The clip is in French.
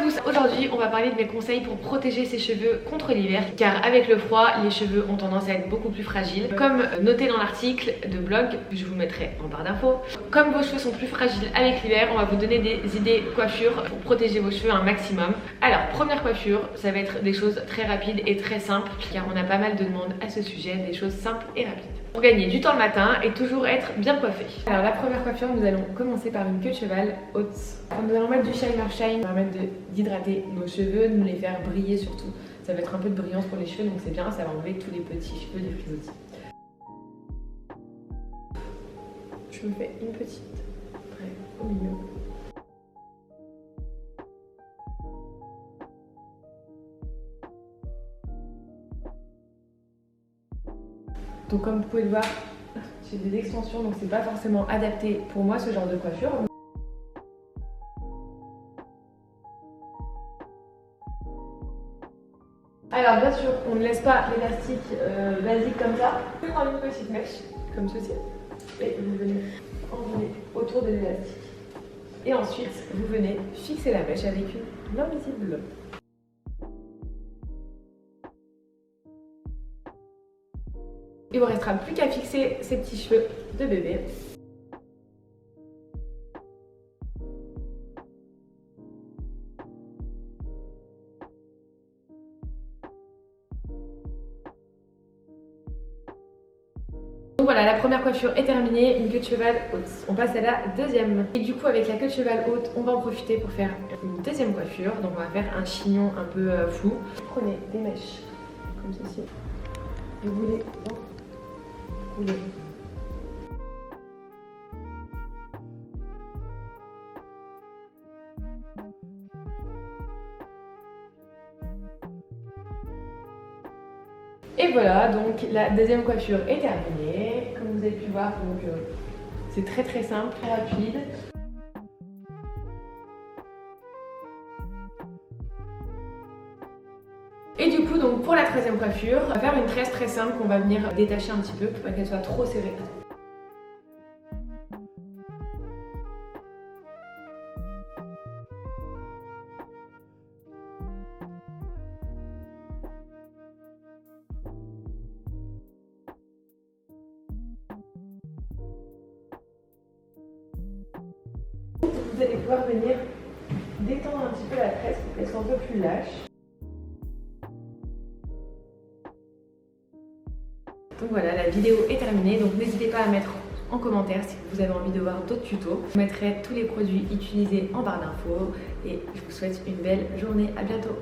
tous, aujourd'hui on va parler de mes conseils pour protéger ses cheveux contre l'hiver, car avec le froid les cheveux ont tendance à être beaucoup plus fragiles. Comme noté dans l'article de blog que je vous mettrai en barre d'infos, comme vos cheveux sont plus fragiles avec l'hiver, on va vous donner des idées coiffures pour protéger vos cheveux un maximum. Alors première coiffure, ça va être des choses très rapides et très simples, car on a pas mal de demandes à ce sujet, des choses simples et rapides pour gagner du temps le matin et toujours être bien coiffé. Alors la première coiffure, nous allons commencer par une queue de cheval haute. Nous allons mettre du Shiner Shine, ça va permettre d'hydrater nos cheveux, de nous les faire briller surtout. Ça va être un peu de brillance pour les cheveux, donc c'est bien, ça va enlever tous les petits cheveux des frisottis. Je me fais une petite au milieu. Donc comme vous pouvez le voir, j'ai des extensions, donc c'est pas forcément adapté pour moi ce genre de coiffure. Alors bien sûr, on ne laisse pas l'élastique basique comme ça. Vous prenez une petite mèche, comme ceci, et vous venez enrouler autour de l'élastique. Et ensuite, vous venez fixer la mèche avec une invisible. Il vous restera plus qu'à fixer ces petits cheveux de bébé. Donc voilà, la première coiffure est terminée, une queue de cheval haute. On passe à la deuxième. Et du coup, avec la queue de cheval haute, on va en profiter pour faire une deuxième coiffure. Donc on va faire un chignon un peu flou. Prenez des mèches comme ceci et vous les enroulez. Et voilà, donc la deuxième coiffure est terminée. Comme vous avez pu voir, c'est très simple, très rapide. Et du coup, donc pour la troisième coiffure, on va faire une tresse très simple qu'on va venir détacher un petit peu pour pas qu'elle soit trop serrée. Vous allez pouvoir venir détendre un petit peu la tresse pour qu'elle soit un peu plus lâche. Donc voilà, la vidéo est terminée, donc n'hésitez pas à mettre en commentaire si vous avez envie de voir d'autres tutos. Je mettrai tous les produits utilisés en barre d'infos et je vous souhaite une belle journée, à bientôt.